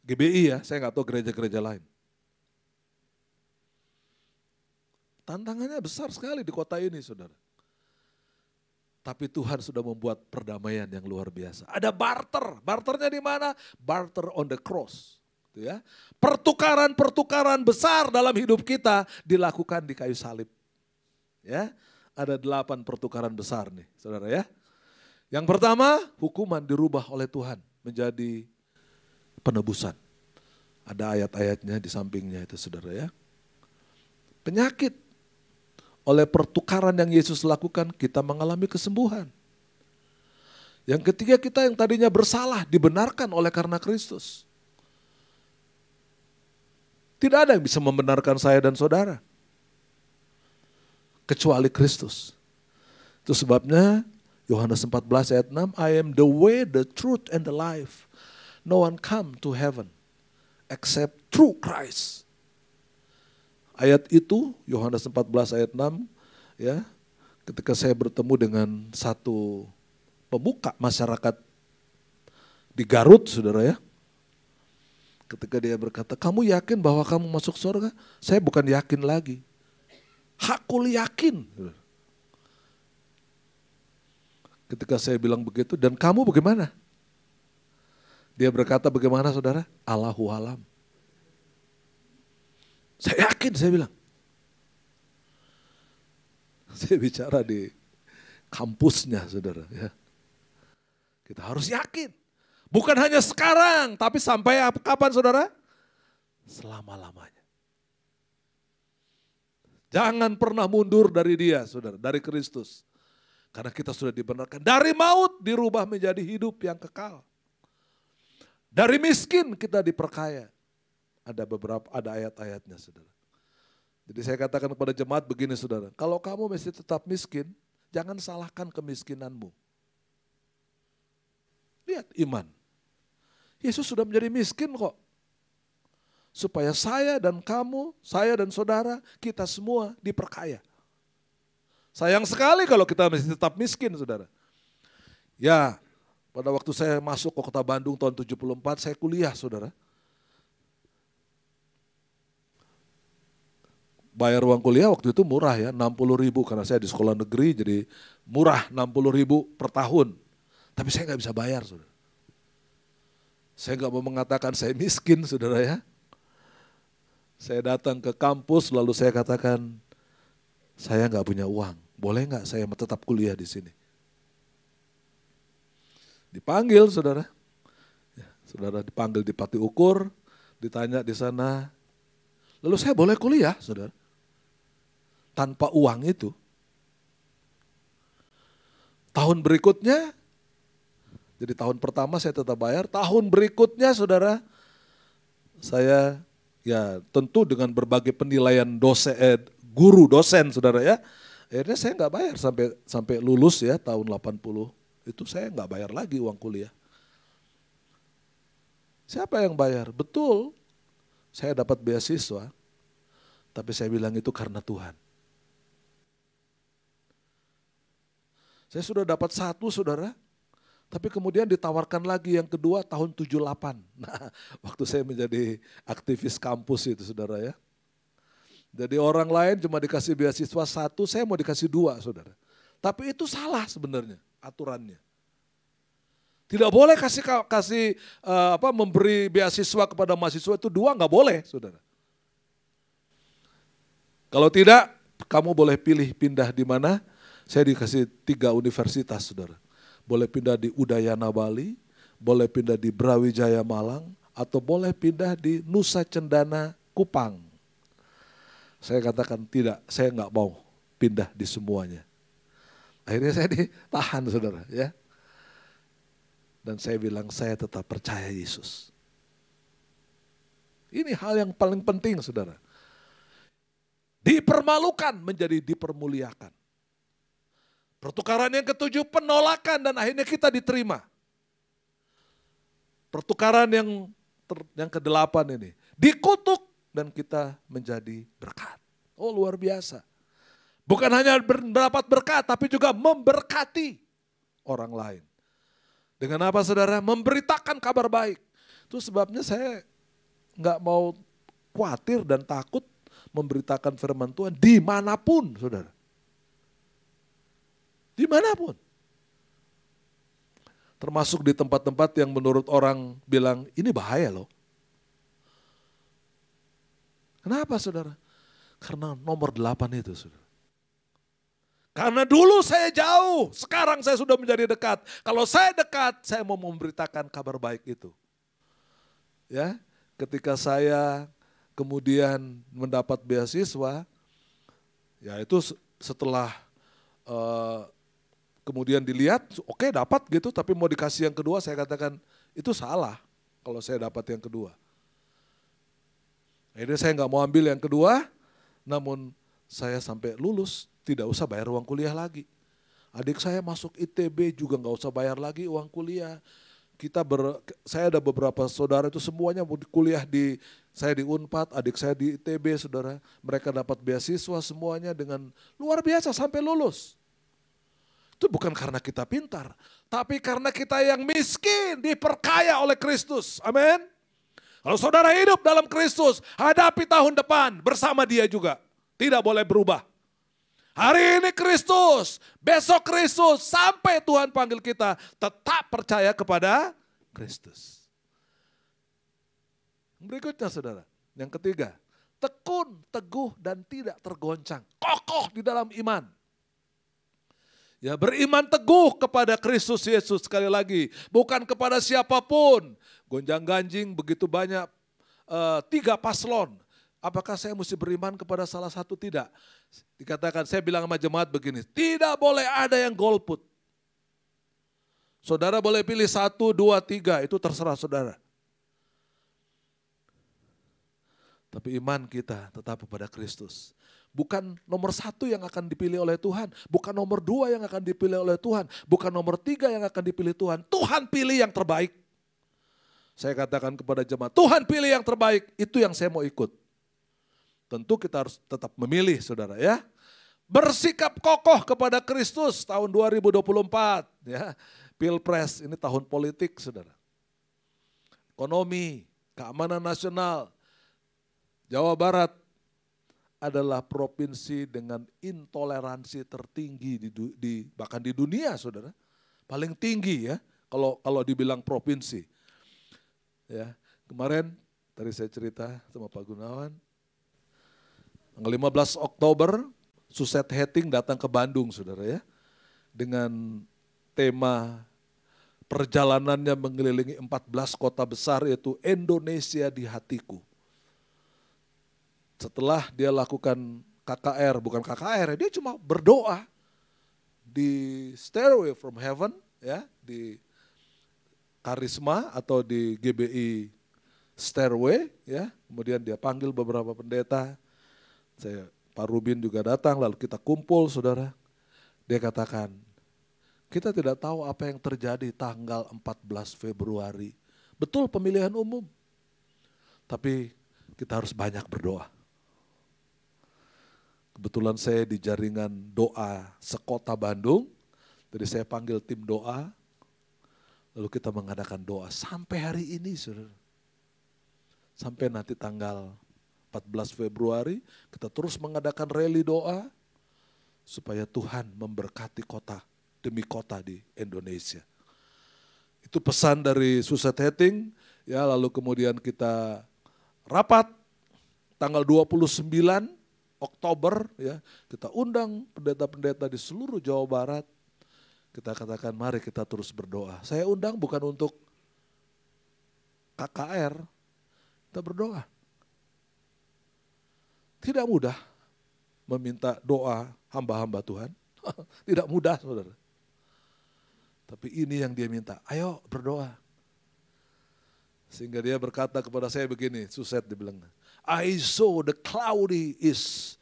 GBI ya, saya nggak tahu gereja-gereja lain. Tantangannya besar sekali di kota ini, saudara. Tapi Tuhan sudah membuat perdamaian yang luar biasa. Ada barter, barternya di mana? Barter on the cross. Ya. Pertukaran-pertukaran besar dalam hidup kita dilakukan di kayu salib. Ya, ada 8 pertukaran besar nih, saudara ya. Yang pertama, hukuman dirubah oleh Tuhan menjadi penebusan. Ada ayat-ayatnya di sampingnya itu, saudara ya. Penyakit. Oleh pertukaran yang Yesus lakukan, kita mengalami kesembuhan. Yang ketiga, kita yang tadinya bersalah, dibenarkan oleh karena Kristus. Tidak ada yang bisa membenarkan saya dan saudara. Kecuali Kristus. Itu sebabnya Yohanes 14 ayat 6, I am the way, the truth, and the life. No one come to heaven except through Christ. Ayat itu, Yohanes 14 ayat 6, ya, ketika saya bertemu dengan satu pemuka masyarakat di Garut, saudara ya. Ketika dia berkata, kamu yakin bahwa kamu masuk surga? Saya bukan yakin lagi. Hakul yakin. Ketika saya bilang begitu, dan kamu bagaimana? Dia berkata, bagaimana saudara? Allahu alam. Saya yakin, saya bilang. Saya bicara di kampusnya, saudara. Ya. Kita harus yakin. Bukan hanya sekarang, tapi sampai kapan saudara? Selama-lamanya. Jangan pernah mundur dari dia, saudara, dari Kristus. Karena kita sudah dibenarkan. Dari maut dirubah menjadi hidup yang kekal. Dari miskin kita diperkaya. Ada ayat-ayatnya, saudara. Jadi saya katakan kepada jemaat begini, saudara. Kalau kamu masih tetap miskin, jangan salahkan kemiskinanmu. Lihat iman. Yesus sudah menjadi miskin kok. Supaya saya dan kamu, saya dan saudara, kita semua diperkaya. Sayang sekali kalau kita masih tetap miskin, saudara. Ya, pada waktu saya masuk ke kota Bandung tahun 74, saya kuliah, saudara. Bayar uang kuliah waktu itu murah ya, 60.000 karena saya di sekolah negeri, jadi murah 60.000 per tahun. Tapi saya nggak bisa bayar, saudara. Saya nggak mau mengatakan saya miskin, saudara ya. Saya datang ke kampus lalu saya katakan, saya nggak punya uang, boleh nggak saya tetap kuliah di sini? Dipanggil, saudara. Ya, saudara dipanggil di Pati Ukur, ditanya di sana. Lalu saya boleh kuliah, saudara. Tanpa uang itu. Tahun berikutnya, jadi tahun pertama saya tetap bayar, tahun berikutnya saudara, saya ya tentu dengan berbagai penilaian guru dosen saudara ya, akhirnya saya nggak bayar sampai lulus ya tahun 80, itu saya nggak bayar lagi uang kuliah. Siapa yang bayar? Betul, saya dapat beasiswa, tapi saya bilang itu karena Tuhan. Saya sudah dapat satu saudara, tapi kemudian ditawarkan lagi yang kedua tahun 78. Nah, waktu saya menjadi aktivis kampus itu saudara ya. Jadi orang lain cuma dikasih beasiswa satu, saya mau dikasih dua saudara. Tapi itu salah sebenarnya aturannya. Tidak boleh memberi beasiswa kepada mahasiswa itu dua, nggak boleh saudara. Kalau tidak, kamu boleh pilih pindah di mana. Saya dikasih 3 universitas saudara. Boleh pindah di Udayana Bali, boleh pindah di Brawijaya Malang, atau boleh pindah di Nusa Cendana Kupang. Saya katakan tidak, saya nggak mau pindah di semuanya. Akhirnya saya ditahan saudara ya. Dan saya bilang saya tetap percaya Yesus. Ini hal yang paling penting saudara. Dipermalukan menjadi dipermuliakan. Pertukaran yang ke-7 penolakan dan akhirnya kita diterima. Pertukaran yang ke-8 ini dikutuk dan kita menjadi berkat. Oh luar biasa. Bukan hanya mendapat berkat tapi juga memberkati orang lain. Dengan apa saudara? Memberitakan kabar baik. Itu sebabnya saya nggak mau khawatir dan takut memberitakan firman Tuhan dimanapun saudara. Dimanapun. Termasuk di tempat-tempat yang menurut orang bilang ini bahaya loh. Kenapa saudara? Karena nomor 8 itu saudara. Karena dulu saya jauh, sekarang saya sudah menjadi dekat. Kalau saya dekat, saya mau memberitakan kabar baik itu. Ya, ketika saya kemudian mendapat beasiswa, ya itu setelah kemudian dilihat, oke dapat gitu, tapi mau dikasih yang kedua, saya katakan itu salah kalau saya dapat yang kedua. Akhirnya saya nggak mau ambil yang kedua, namun saya sampai lulus tidak usah bayar uang kuliah lagi. Adik saya masuk ITB juga nggak usah bayar lagi uang kuliah. Saya ada beberapa saudara itu semuanya kuliah saya di Unpad, adik saya di ITB saudara. Mereka dapat beasiswa semuanya dengan luar biasa sampai lulus. Itu bukan karena kita pintar, tapi karena kita yang miskin diperkaya oleh Kristus. Amin. Kalau saudara hidup dalam Kristus, hadapi tahun depan bersama Dia juga. Tidak boleh berubah. Hari ini Kristus, besok Kristus, sampai Tuhan panggil kita tetap percaya kepada Kristus. Berikutnya saudara, yang ketiga, tekun, teguh dan tidak tergoncang. Kokoh di dalam iman. Ya, beriman teguh kepada Kristus Yesus, sekali lagi, bukan kepada siapapun. Gonjang-ganjing begitu banyak, 3 paslon. Apakah saya mesti beriman kepada salah satu? Tidak. Dikatakan, saya bilang sama jemaat begini, tidak boleh ada yang golput. Saudara boleh pilih 1, 2, 3, itu terserah saudara. Tapi iman kita tetap kepada Kristus. Bukan nomor 1 yang akan dipilih oleh Tuhan. Bukan nomor 2 yang akan dipilih oleh Tuhan. Bukan nomor 3 yang akan dipilih Tuhan. Tuhan pilih yang terbaik. Saya katakan kepada jemaat, Tuhan pilih yang terbaik, itu yang saya mau ikut. Tentu kita harus tetap memilih saudara ya. Bersikap kokoh kepada Kristus tahun 2024 ya. Pilpres ini tahun politik saudara. Ekonomi, keamanan nasional. Jawa Barat adalah provinsi dengan intoleransi tertinggi bahkan di dunia saudara. Paling tinggi ya kalau dibilang provinsi. Ya, kemarin tadi saya cerita sama Pak Gunawan. Tanggal 15 Oktober, Suset Heting datang ke Bandung, saudara ya. Dengan tema perjalanannya mengelilingi 14 kota besar, yaitu Indonesia di Hatiku. Setelah dia lakukan KKR, bukan KKR, dia cuma berdoa di Stairway from Heaven, ya, di Karisma atau di GBI Stairway, ya. Kemudian dia panggil beberapa pendeta. Pak Rubin juga datang, lalu kita kumpul saudara. Dia katakan, kita tidak tahu apa yang terjadi tanggal 14 Februari. Betul pemilihan umum. Tapi kita harus banyak berdoa. Kebetulan saya di jaringan doa sekota Bandung. Jadi saya panggil tim doa. Lalu kita mengadakan doa sampai hari ini saudara. Sampai nanti tanggal 14 Februari kita terus mengadakan rally doa supaya Tuhan memberkati kota demi kota di Indonesia. Itu pesan dari Suset Heting ya, lalu kemudian kita rapat tanggal 29 Oktober ya, kita undang pendeta-pendeta di seluruh Jawa Barat. Kita katakan mari kita terus berdoa. Saya undang bukan untuk KKR, kita berdoa. Tidak mudah meminta doa hamba-hamba Tuhan. Tidak mudah saudara. Tapi ini yang dia minta, ayo berdoa. Sehingga dia berkata kepada saya begini, Suset dia bilang, I saw the cloudy is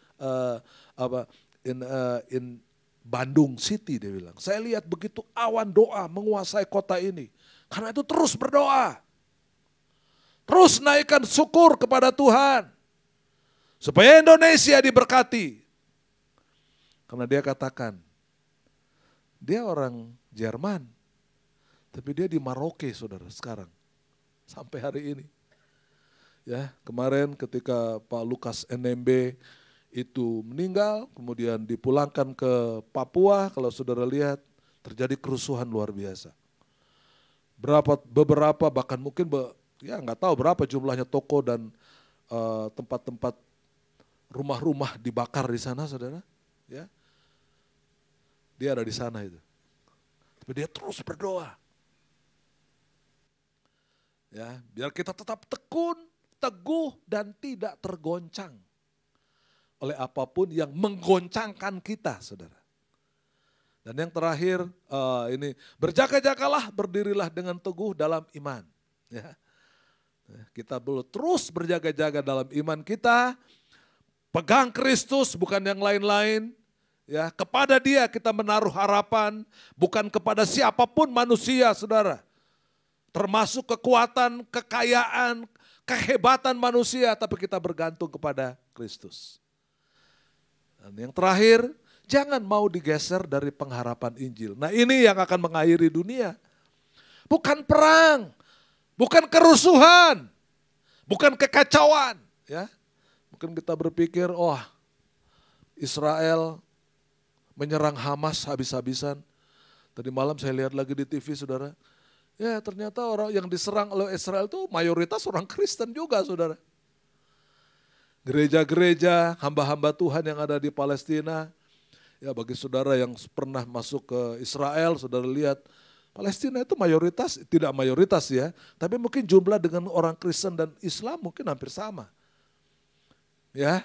in Bandung City, dia bilang. Saya lihat begitu awan doa menguasai kota ini. Karena itu terus berdoa. Terus naikkan syukur kepada Tuhan. Supaya Indonesia diberkati. Karena dia katakan, dia orang Jerman, tapi dia di Maroke saudara sekarang. Sampai hari ini. Ya, kemarin ketika Pak Lukas NMB itu meninggal, kemudian dipulangkan ke Papua, kalau saudara lihat terjadi kerusuhan luar biasa. Beberapa bahkan mungkin ya nggak tahu berapa jumlahnya toko dan tempat-tempat rumah-rumah dibakar di sana saudara. Ya, dia ada di sana itu. Tapi dia terus berdoa. Ya, biar kita tetap tekun, teguh dan tidak tergoncang oleh apapun yang menggoncangkan kita, saudara. Dan yang terakhir ini berjaga-jagalah, berdirilah dengan teguh dalam iman. Ya, kita perlu terus berjaga-jaga dalam iman kita, pegang Kristus bukan yang lain-lain. Ya, kepada Dia kita menaruh harapan, bukan kepada siapapun manusia, saudara. Termasuk kekuatan, kekayaan, kehebatan manusia, tapi kita bergantung kepada Kristus. Dan yang terakhir, jangan mau digeser dari pengharapan Injil. Nah, ini yang akan mengakhiri dunia. Bukan perang, bukan kerusuhan, bukan kekacauan. Ya, mungkin kita berpikir, oh Israel menyerang Hamas habis-habisan. Tadi malam saya lihat lagi di TV, saudara. Ya, ternyata orang yang diserang oleh Israel itu mayoritas orang Kristen juga, saudara. Gereja-gereja, hamba-hamba Tuhan yang ada di Palestina, Ya bagi saudara yang pernah masuk ke Israel, saudara lihat Palestina itu mayoritas, tidak mayoritas ya, tapi mungkin jumlah dengan orang Kristen dan Islam mungkin hampir sama. Ya,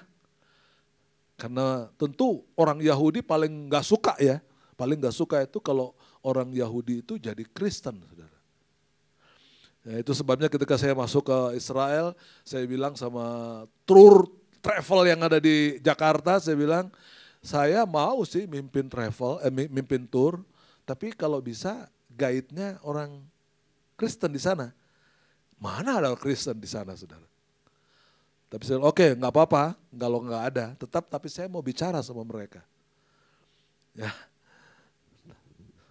karena tentu orang Yahudi paling nggak suka ya, paling nggak suka itu kalau orang Yahudi itu jadi Kristen, saudara. Ya, itu sebabnya ketika saya masuk ke Israel, saya bilang sama tour travel yang ada di Jakarta, saya bilang, saya mau sih mimpin mimpin tour, tapi kalau bisa guide-nya orang Kristen di sana. Mana ada Kristen di sana, saudara? Tapi saya bilang, oke, nggak apa-apa, kalau nggak ada, tapi saya mau bicara sama mereka. Ya.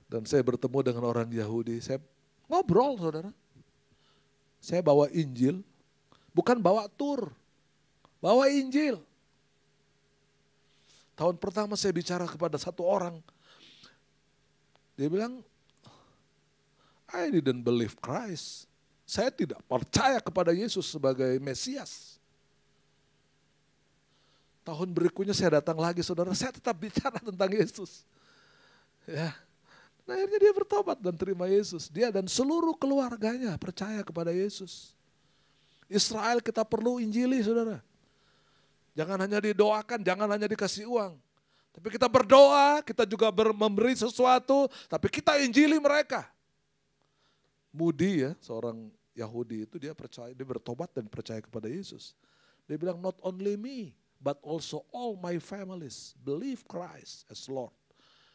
Dan saya bertemu dengan orang Yahudi, saya ngobrol, saudara. Saya bawa Injil, bukan bawa tur, bawa Injil. Tahun pertama saya bicara kepada satu orang, dia bilang, I didn't believe Christ. Saya tidak percaya kepada Yesus sebagai Mesias. Tahun berikutnya saya datang lagi, saudara, saya tetap bicara tentang Yesus. Ya. Nah, akhirnya dia bertobat dan terima Yesus. Dia dan seluruh keluarganya percaya kepada Yesus. Israel kita perlu injili, saudara. Jangan hanya didoakan, jangan hanya dikasih uang. Tapi kita berdoa, kita juga memberi sesuatu, tapi kita injili mereka. Moody ya, seorang Yahudi itu dia percaya, dia bertobat dan percaya kepada Yesus. Dia bilang, not only me, but also all my families believe Christ as Lord.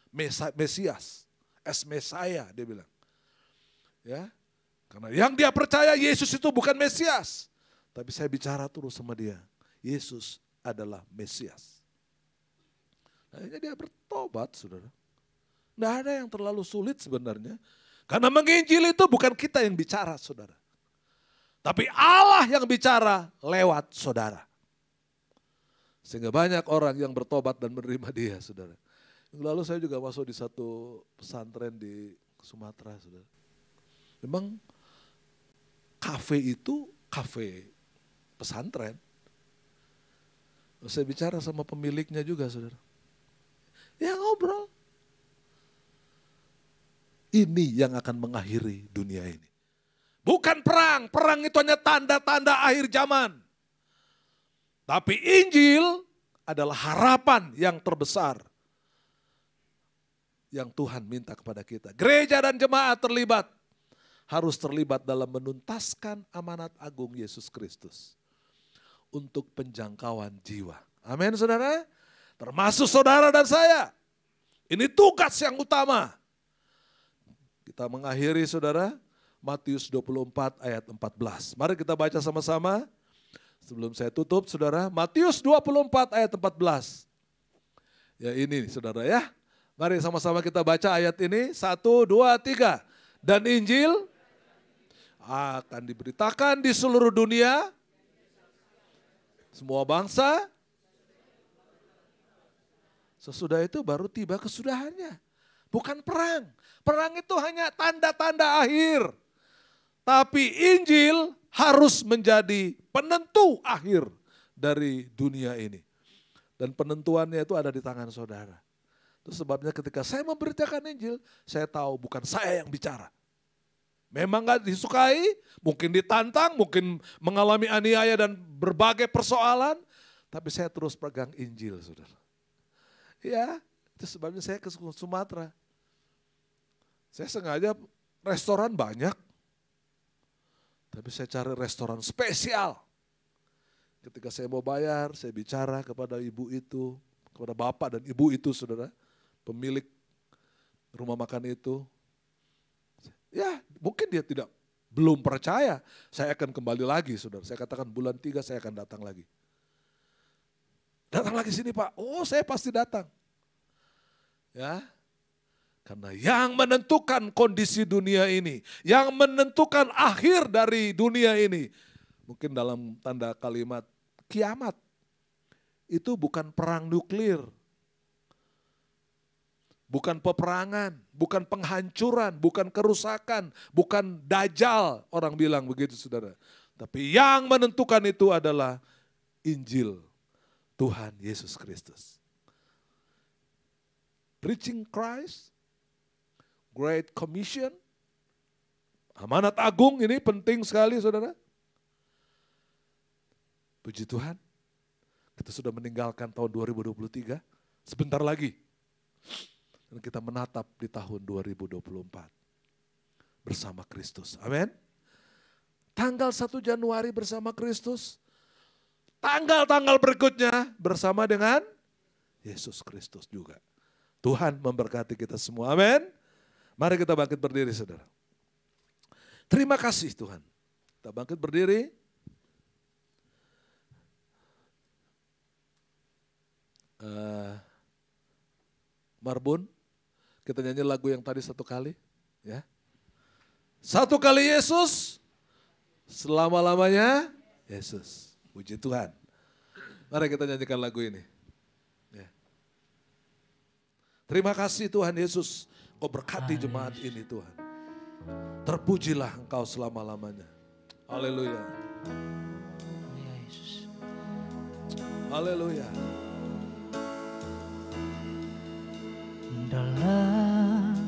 Mesias. As Messiah, dia bilang. Ya, karena yang dia percaya Yesus itu bukan Mesias. Tapi saya bicara terus sama dia, Yesus adalah Mesias. Akhirnya dia bertobat, saudara. Tidak ada yang terlalu sulit sebenarnya. Karena menginjil itu bukan kita yang bicara, saudara. Tapi Allah yang bicara lewat saudara. Sehingga banyak orang yang bertobat dan menerima dia, saudara. Lalu saya juga masuk di satu pesantren di Sumatera, saudara. Memang kafe itu kafe pesantren. Saya bicara sama pemiliknya juga, saudara. Ya ngobrol. Ini yang akan mengakhiri dunia ini. Bukan perang, perang itu hanya tanda-tanda akhir zaman. Tapi Injil adalah harapan yang terbesar yang Tuhan minta kepada kita. Gereja dan jemaat harus terlibat dalam menuntaskan amanat agung Yesus Kristus untuk penjangkauan jiwa. Amin, saudara. Termasuk saudara dan saya. Ini tugas yang utama. Kita mengakhiri, saudara, Matius 24 ayat 14. Mari kita baca sama-sama. Sebelum saya tutup, saudara, Matius 24 ayat 14. Ya ini, saudara ya. Mari sama-sama kita baca ayat ini. 1, 2, 3. Dan Injil akan diberitakan di seluruh dunia. Semua bangsa. Sesudah itu baru tiba kesudahannya. Bukan perang. Perang itu hanya tanda-tanda akhir. Tapi Injil harus menjadi penentu akhir dari dunia ini. Dan penentuannya itu ada di tangan saudara. Itu sebabnya ketika saya memberitakan Injil, saya tahu bukan saya yang bicara. Memang gak disukai, mungkin ditantang, mungkin mengalami aniaya dan berbagai persoalan. Tapi saya terus pegang Injil, saudara. Ya, itu sebabnya saya ke Sumatera. Saya sengaja restoran banyak. Tapi saya cari restoran spesial. Ketika saya mau bayar, saya bicara kepada ibu itu, kepada bapak dan ibu itu, saudara. Pemilik rumah makan itu, ya mungkin dia belum percaya, saya akan kembali lagi, saudara. Saya katakan bulan 3 saya akan datang lagi. Datang lagi sini Pak, oh saya pasti datang. Ya, karena yang menentukan kondisi dunia ini, yang menentukan akhir dari dunia ini, mungkin dalam tanda kalimat kiamat, itu bukan perang nuklir. Bukan peperangan, bukan penghancuran, bukan kerusakan, bukan dajjal, orang bilang begitu, saudara. Tapi yang menentukan itu adalah Injil Tuhan Yesus Kristus. Preaching Christ, Great Commission, amanat agung ini penting sekali saudara. Puji Tuhan, kita sudah meninggalkan tahun 2023, sebentar lagi. Dan kita menatap di tahun 2024 bersama Kristus. Amin. Tanggal 1 Januari bersama Kristus. Tanggal-tanggal berikutnya bersama dengan Yesus Kristus juga. Tuhan memberkati kita semua. Amin. Mari kita bangkit berdiri saudara. Terima kasih Tuhan. Kita bangkit berdiri. Marbun, kita nyanyi lagu yang tadi satu kali. Ya. Satu kali Yesus, selama-lamanya Yesus. Puji Tuhan. Mari kita nyanyikan lagu ini. Ya. Terima kasih Tuhan Yesus, Kau berkati jemaat ini Tuhan. Terpujilah Engkau selama-lamanya. Haleluya. Haleluya. Dalam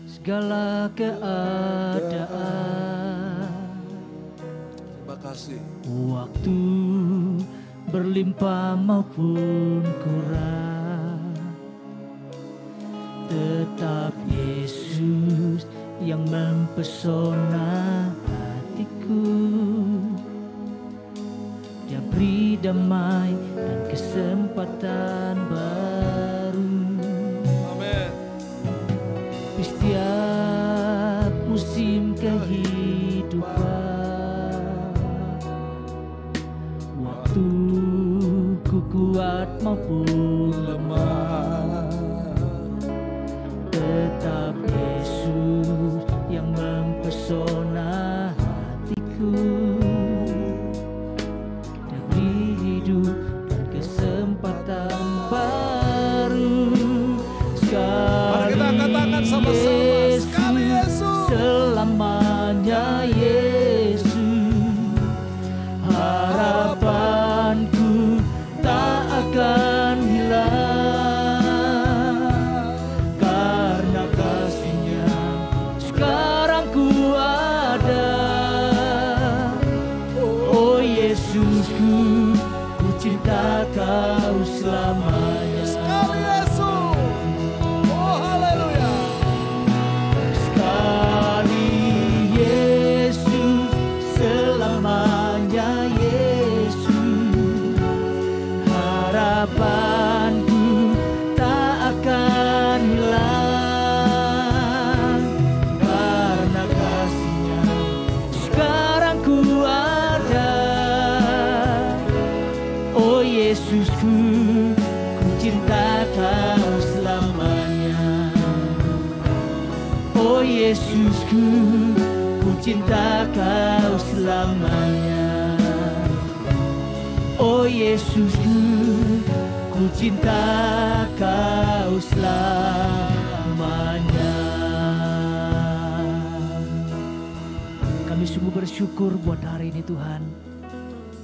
segala keadaan, terima kasih. Waktu berlimpah maupun kurang, tetap Yesus yang mempesona hatiku. Dia beri damai dan kesempatan baru. Amin. Di setiap musim kehidupan, waktu ku kuat maupun lemah, tetap Yesus yang mempesona hatiku. Dari hidup dan kesempatan baru, Mari kita angkat tangan sama-sama. Sekali Yesus, selamanya Yesus. Harapanku tak akan hilang, karena kasih-Nya sekarang ku ada. Oh Yesusku, ku cinta Kau selamanya. sekali Yesus. Oh haleluya. Sekali Yesus, selamanya Yesus. Harapanku tak akan hilang, karena kasih-Nya sekarang ku ada. Oh Yesusku, ku cinta Kau selamanya. Oh Yesusku, ku cinta Kau selamanya. Oh Yesusku, ku cinta Kau selamanya. Kami sungguh bersyukur buat hari ini Tuhan.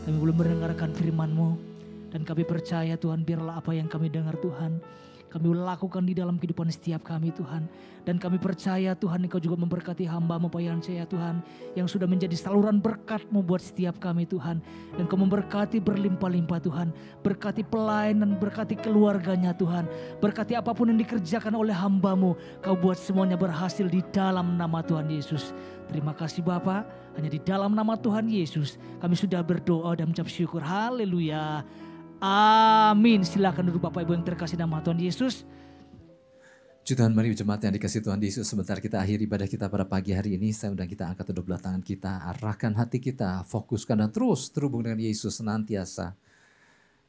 Kami belum mendengarkan firman-Mu, dan kami percaya Tuhan, biarlah apa yang kami dengar Tuhan, kami lakukan di dalam kehidupan setiap kami Tuhan. Dan kami percaya Tuhan, Engkau juga memberkati hamba-Mu Pak Yance ya Tuhan, yang sudah menjadi saluran berkat-Mu buat setiap kami Tuhan. Dan Kau memberkati berlimpah-limpah Tuhan, berkati pelayanan, berkati keluarganya Tuhan, berkati apapun yang dikerjakan oleh hamba-Mu, Kau buat semuanya berhasil di dalam nama Tuhan Yesus. Terima kasih Bapa, hanya di dalam nama Tuhan Yesus kami sudah berdoa dan mengucap syukur. Haleluya. Amin. Silakan duduk Bapak Ibu yang terkasih nama Tuhan Yesus. Puji Tuhan, mari jemaat yang dikasih Tuhan Yesus, sebentar kita akhiri ibadah kita pada pagi hari ini. Saya undang kita angkat kedua belah tangan kita, arahkan hati kita, fokuskan dan terus terhubung dengan Yesus senantiasa.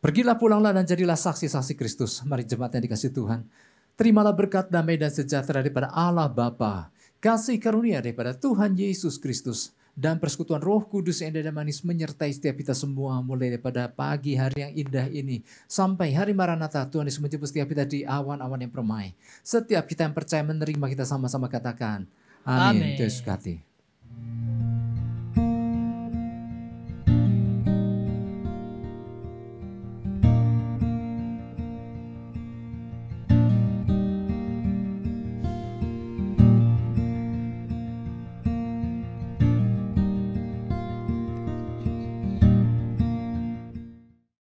Pergilah, pulanglah dan jadilah saksi-saksi Kristus. Mari jemaat yang dikasih Tuhan, terimalah berkat, damai dan sejahtera daripada Allah Bapa, kasih karunia daripada Tuhan Yesus Kristus, dan persekutuan Roh Kudus yang indah dan manis menyertai setiap kita semua, mulai daripada pagi hari yang indah ini sampai hari Maranatha. Tuhan Yesus menjemput setiap kita di awan-awan yang permai. Setiap kita yang percaya menerima, kita sama-sama katakan amin. Yesus kati.